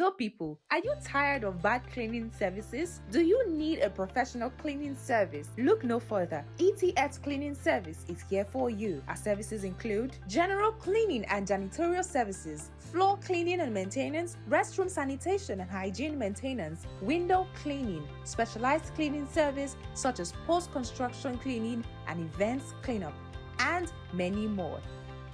Hello people, are you tired of bad cleaning services? Do you need a professional cleaning service? Look no further. ETX Cleaning Service is here for you. Our services include general cleaning and janitorial services, floor cleaning and maintenance, restroom sanitation and hygiene maintenance, window cleaning, specialized cleaning service such as post-construction cleaning and events cleanup, and many more.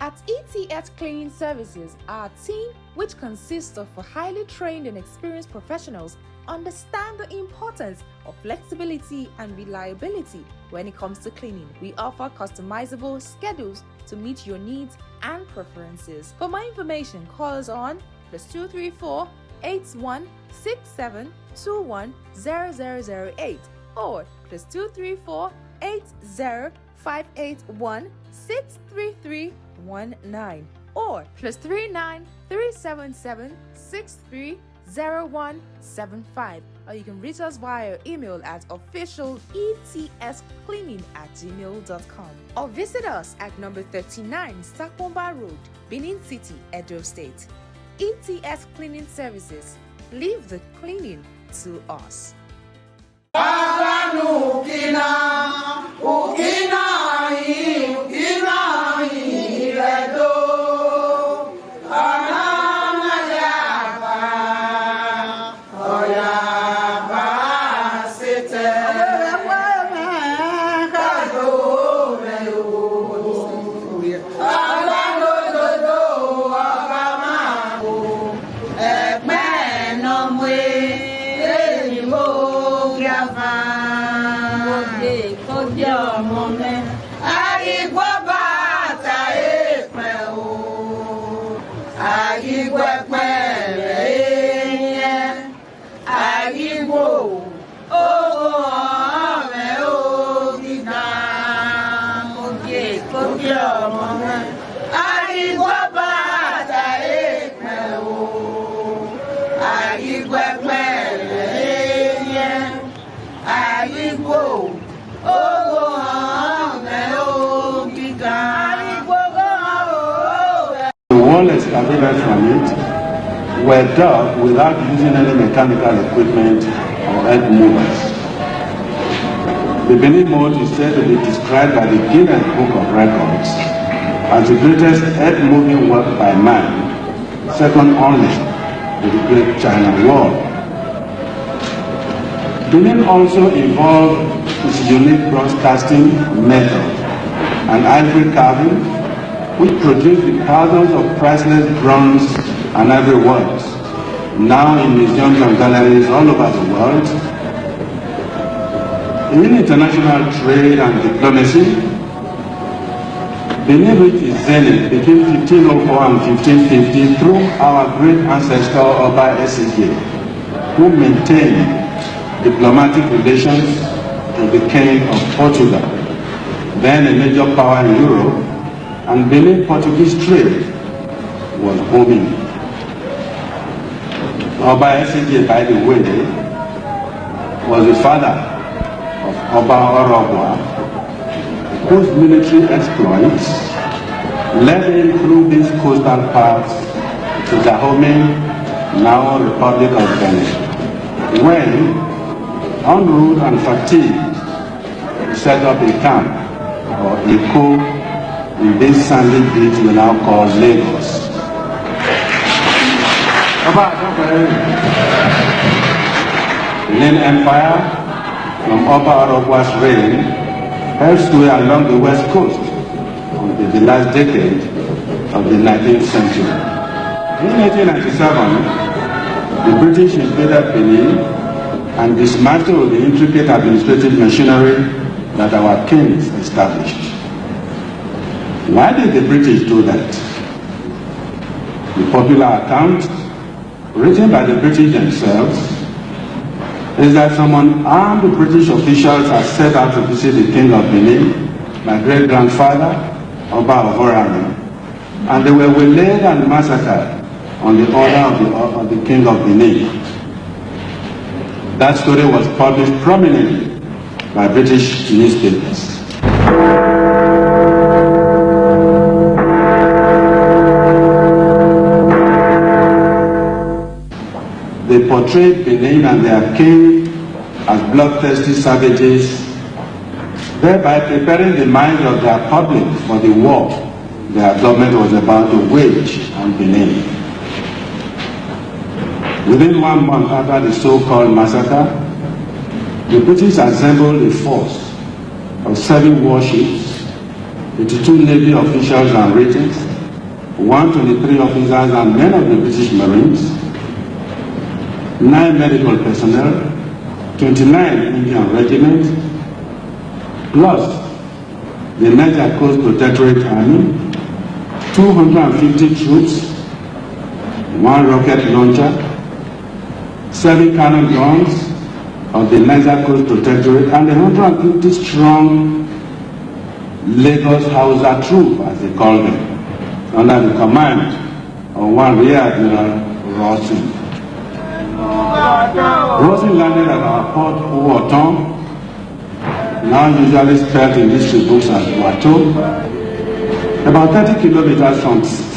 At ETX Cleaning Services, our team, which consists of highly trained and experienced professionals, understand the importance of flexibility and reliability when it comes to cleaning. We offer customizable schedules to meet your needs and preferences. For more information, call us on +234 8167 210008 or +234 80581 63319 or +39 377 630175, or you can reach us via email at officialetxcleaning@gmail.com or visit us at number 39 Sakomba Road, Benin City, Edo State. ETS Cleaning Services. Leave the cleaning to us. Excavated from it were dug without using any mechanical equipment or earth movers. The Benin mold is said to be described by the Guinness Book of Records as the greatest earth-moving work by man, second only to the Great China Wall. Benin also involved its unique bronze casting method and ivory carving, which produced the thousands of priceless bronze and ivory works, now in museums and galleries all over the world. In international trade and diplomacy, Benin reached its zenith between 1504 and 1550 through our great ancestor Oba Erediauwa, who maintained diplomatic relations with the King of Portugal, then a major power in Europe, and Benin Portuguese trade was booming. Oba Erediauwa, by the way, was the father of Oba Erediauwa, whose military exploits led him through these coastal paths to Dahomey, now Republic of Benin, when, en route and fatigued, he set up a camp, or a coup, in this sandy beach we now call Lagos. The Lin Empire, from Oba Erediauwa's reign, held sway along the west coast until the last decade of the 19th century. In 1897, the British invaded Benin and dismantled the intricate administrative machinery that our kings established. Why did the British do that? The popular account, written by the British themselves, is that some unarmed British officials had set out to visit the King of Benin, my great-grandfather, Oba Erediauwa, and they were waylaid and massacred on the order of the King of Benin. That story was published prominently by British newspapers. portrayed Benin and their king as bloodthirsty savages, thereby preparing the minds of their public for the war their government was about to wage on Benin. Within 1 month after the so-called massacre, the British assembled a force of 7 warships, 82 Navy officials and regents, 123 officers and men of the British Marines, 9 medical personnel, 29 Indian regiments, plus the Niger Coast Protectorate Army, 250 troops, 1 rocket launcher, 7 cannon guns of the Niger Coast Protectorate, and a 150-strong Lagos Hausa troop, as they call them, under the command of one Rear Admiral Rawson. Rawson landed at our port Ouoton, now usually spelled in history books as Ouato, about 30 kilometers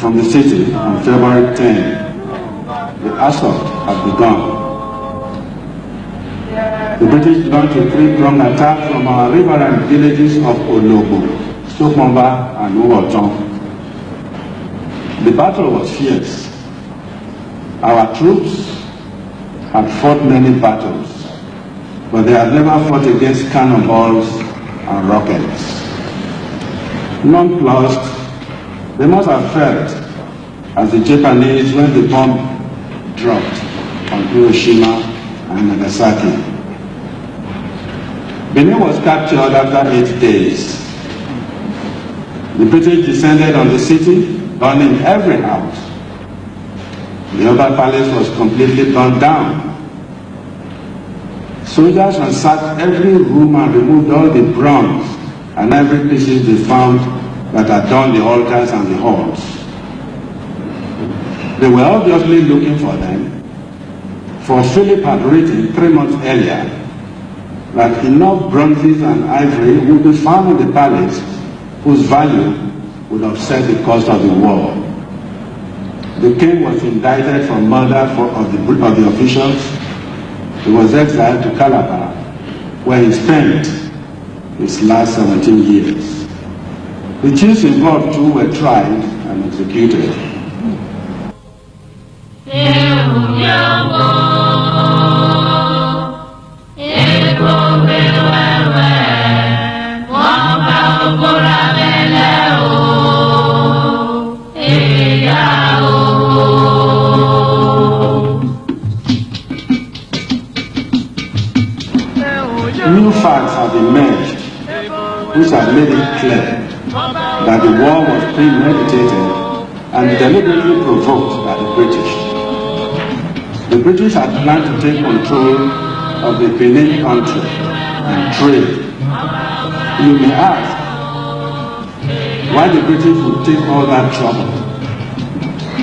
from the city on February 10. The assault had begun. The British launched a 3-pronged attack from our riverine villages of Olobo, Sokomba, and Ouoton. The battle was fierce. Our troops had fought many battles, but they had never fought against cannonballs and rockets. Nonplussed, they must have felt as the Japanese when the bomb dropped on Hiroshima and Nagasaki. Benin was captured after 8 days. The British descended on the city, burning every house. The Oba Palace was completely burned down. Soldiers ransacked every room and removed all the bronze and every pieces they found that adorned the altars and the halls. They were obviously looking for them, for Philip had written 3 months earlier that enough bronzes and ivory would be found in the palace whose value would offset the cost of the war. The king was indicted for murder of the officials. He was exiled to Calabar, where he spent his last 17 years. The chiefs involved too were tried and executed. New facts have emerged which have made it clear that the war was premeditated and deliberately provoked by the British. The British had planned to take control of the Benin country and trade. You may ask why the British would take all that trouble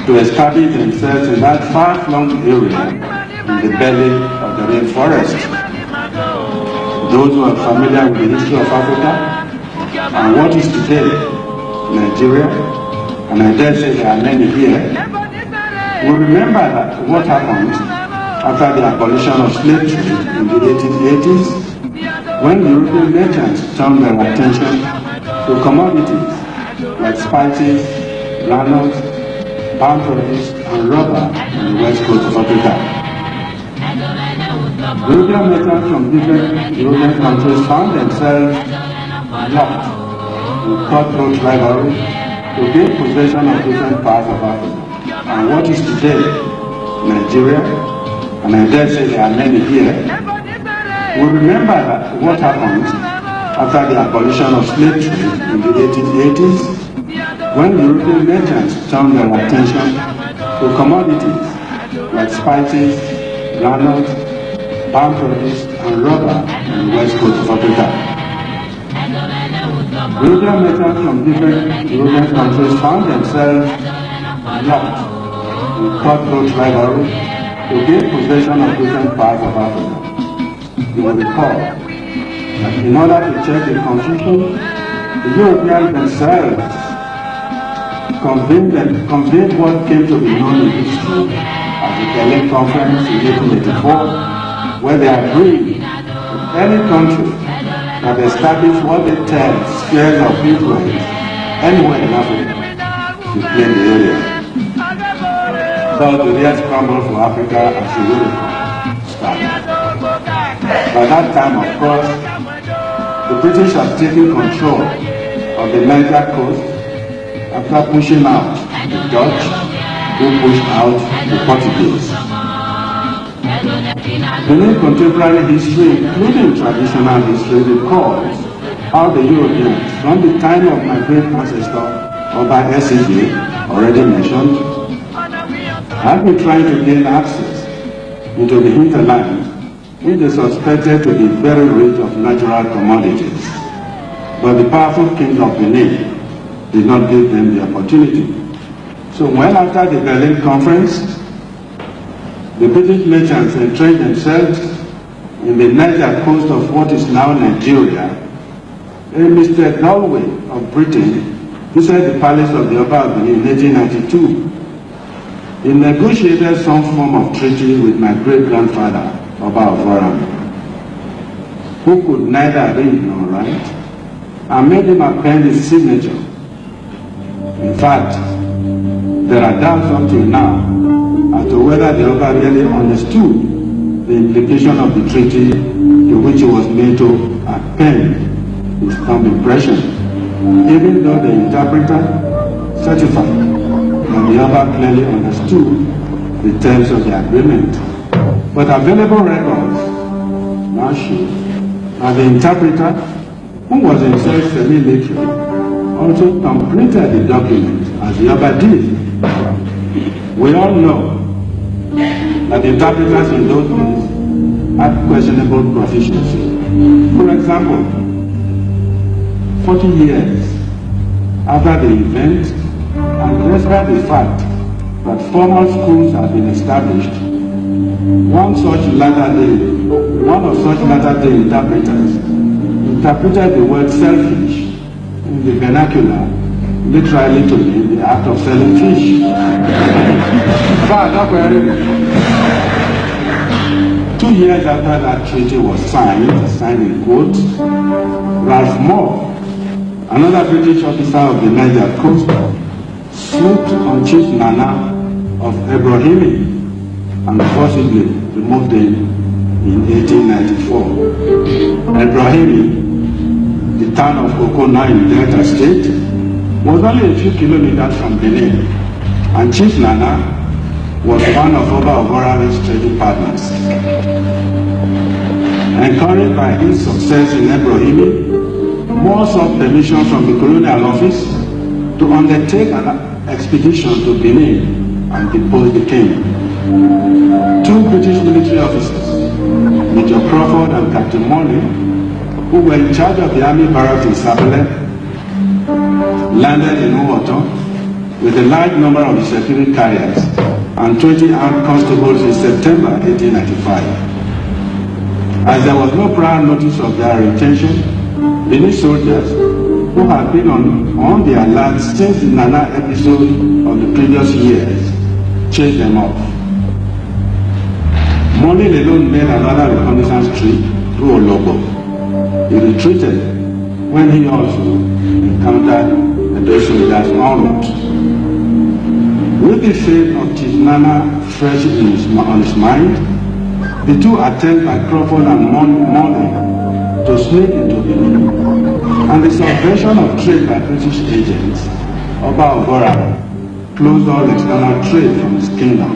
to establish themselves in that far-flung area in the belly of the rainforest. Those who are familiar with the history of Africa and what is today Nigeria, and I dare say there are many here, will remember that what happened after the abolition of slavery in the 1880s, when European merchants turned their attention to commodities like spices, granules, palm produce, and rubber on the west coast of Africa. European merchants from different European countries found themselves locked in cutthroat rivalry to gain possession of different parts of Africa. And what is today Nigeria, and I dare say there are many here, will remember that what happened after the abolition of slavery in the 1880s, when European merchants turned their attention to commodities like spices, granules, palm produce, and rubber on the west coast of Africa. European merchants from different European countries found themselves locked in cutthroat rivalry to gain possession of different parts of Africa. You will recall that in order to check the confusion, the Europeans themselves convened what came to be known in history at the Berlin Conference in 1884, where they agreed that any country that established what they termed spheres of influence anywhere in Africa should claim the area. Thus the real scramble for Africa as a unicorn started. By that time, of course, the British had taken control of the Niger coast after pushing out the Dutch, who pushed out the Portuguese. Benin contemporary history, including traditional history, recalls how the Europeans, from the time of my great ancestor, Oba Erediauwa, already mentioned, had been trying to gain access into the hinterland, which they suspected to be very rich of natural commodities. But the powerful king of Benin did not give them the opportunity. So when after the Berlin Conference, the British merchants entrenched themselves in the Niger coast of what is now Nigeria, a Mr. Galway of Britain visited the palace of the Oba of Benin in 1892. He negotiated some form of treaty with my great-grandfather, Oba Erediauwa, who could neither read nor write, and made him append his signature. In fact, there are doubts up till now as to whether the Oba really understood the implication of the treaty to which he was made to append his thumb impression, even though the interpreter certified that the Oba clearly understood the terms of the agreement. But available records now show that the interpreter, who was himself semi-literate, also completed the document as the Oba did. We all know that the interpreters in those days had questionable proficiency. For example, 40 years after the event, and despite the fact that formal schools had been established, one of such latter-day interpreters interpreted the word selfish in the vernacular literally to mean the act of selling fish. In fact, 2 years after that treaty was signed in quotes, Ralph Moore, another British officer of the Niger coast, swooped on Chief Nana of Ibrahimi and forcibly removed him in 1894. Ibrahimi, the town of Kokona in Delta State, was only a few kilometers from Benin, and Chief Nana was one of Oba Erediauwa's trading partners. Encouraged by his success in Ibrahimi, Moore sought permission from the Colonial Office to undertake an expedition to Benin and depose the king. 2 British military officers, Major Crawford and Captain Morley, who were in charge of the army barracks in Sabele, landed in Owoto with a large number of the security carriers and 20 armed constables in September 1895. As there was no prior notice of their intention, Benin soldiers, who had been on the alert since the Nana episode of the previous years, chased them off. Morley alone made another reconnaissance trip through Olobo. He retreated when he also encountered the British soldiers en route. With the fate of Chief Nana fresh on his mind, the two attempted by Crawford and Morley to sneak into Benin, and the subversion of trade by British agents, Oba Erediauwa closed all external trade from his kingdom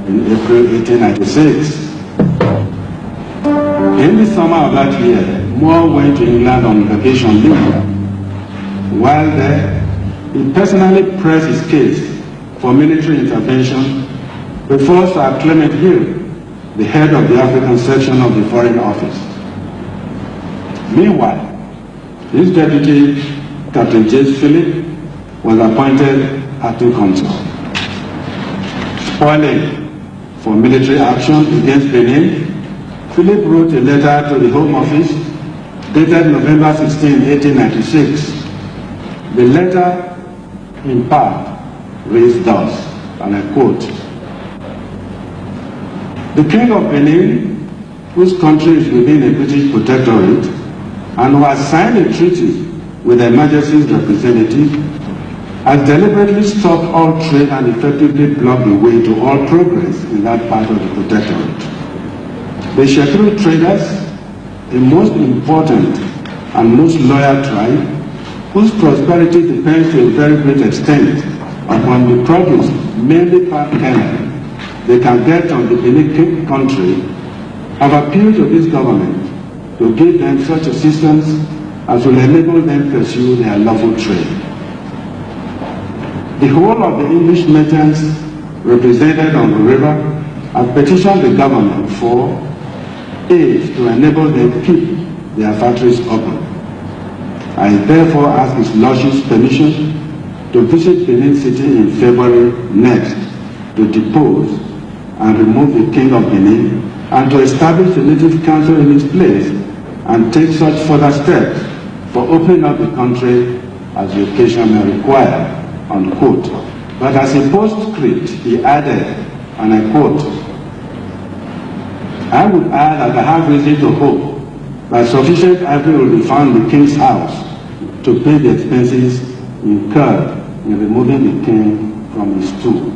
in April 1896. In the summer of that year, Moore went to England on vacation leave. While there, he personally pressed his case for military intervention before Sir Clement Hill, the head of the African section of the Foreign Office. Meanwhile, his deputy, Captain James Philip, was appointed acting consul. Spoiling for military action against Benin, Philip wrote a letter to the Home Office dated November 16, 1896. The letter, in part, reads thus, and I quote, The King of Benin, whose country is within a British protectorate, and who has signed a treaty with Her Majesty's representative, has deliberately stopped all trade and effectively blocked the way to all progress in that part of the protectorate. The Shekru traders, the most important and most loyal tribe, whose prosperity depends to a very great extent upon the produce, mainly palm kernel, they can get on the Benin country, have appealed to this government to give them such assistance as will enable them pursue their lawful trade. The whole of the English merchants represented on the river have petitioned the government for aid to enable them keep their factories open. I therefore ask His Lordship's permission to visit Benin City in February next to depose and remove the King of Benin and to establish the native council in its place and take such further steps for opening up the country as the occasion may require, unquote. But as a postscript, he added, and I quote, I would add that I have reason to hope that sufficient ivory will be found in the king's house to pay the expenses incurred in removing the king from his stool,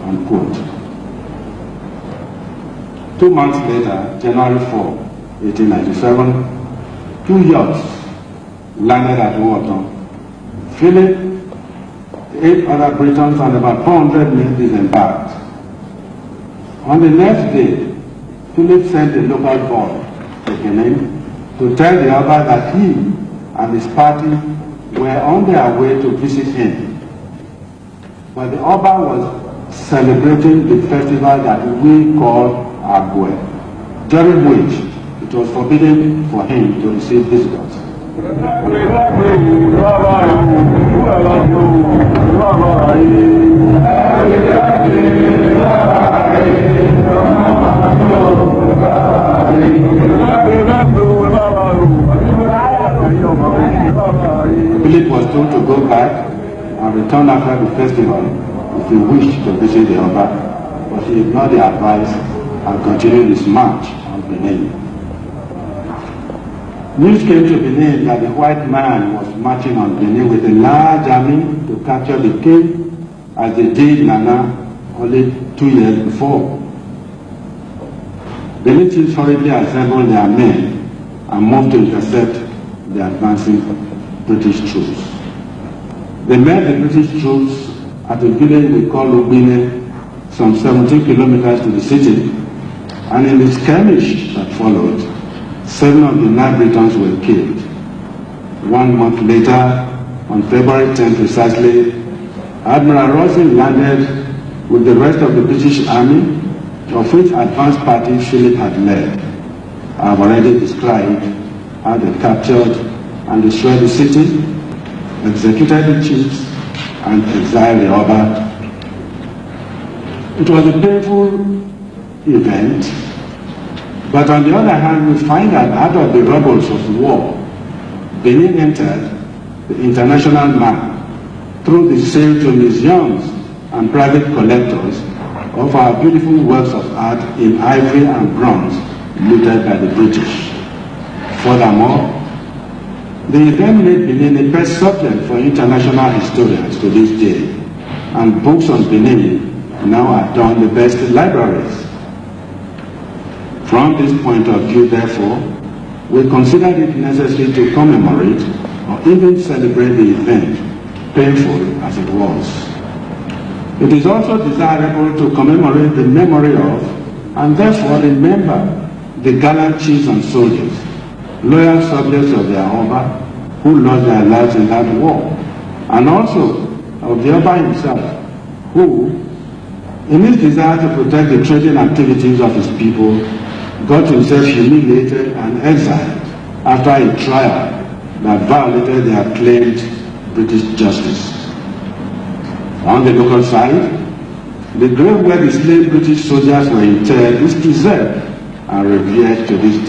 unquote. 2 months later, January 4, 1897, 2 yachts landed at Wharton. Philip, 8 other Britons, and about 400 men disembarked. On the next day, Philip sent a local boy to Benin to tell the Oba that he and his party were on their way to visit him. But the Oba was celebrating the festival that we call Agwe, during which it was forbidden for him to receive visitors. Philip was told to go back and return after the festival if he wished to visit the Oba, but he ignored the advice and continued his march on Benin. News came to Benin that the white man was marching on Benin with a large army to capture the king, as they did Nana only 2 years before. The natives hurriedly assembled their men and moved to intercept the advancing British troops. They met the British troops at a village we call Ubine, some 17 kilometers to the city, and in the skirmish that followed, 7 of the 9 Britons were killed. 1 month later, on February 10 precisely, Admiral Rossing landed with the rest of the British army, of which advance party Philip had led. I have already described how they captured and destroyed the city, executed the chiefs, and exiled the Oba. It was a painful event, but on the other hand, we find that out of the rubbles of war, Benin entered the international map through the sale to museums and private collectors of our beautiful works of art in ivory and bronze looted by the British. Furthermore, the event made Benin a best subject for international historians to this day, and books on Benin now adorn the best libraries. From this point of view, therefore, we considered it necessary to commemorate or even celebrate the event, painful as it was. It is also desirable to commemorate the memory of, and therefore remember, the gallant chiefs and soldiers, loyal subjects of their Oba, who lost their lives in that war, and also of the Oba himself, who, in his desire to protect the trading activities of his people, got himself humiliated and exiled after a trial that violated the acclaimed British justice. On the local side, the grave where the slain British soldiers were interred is preserved and revered to this day.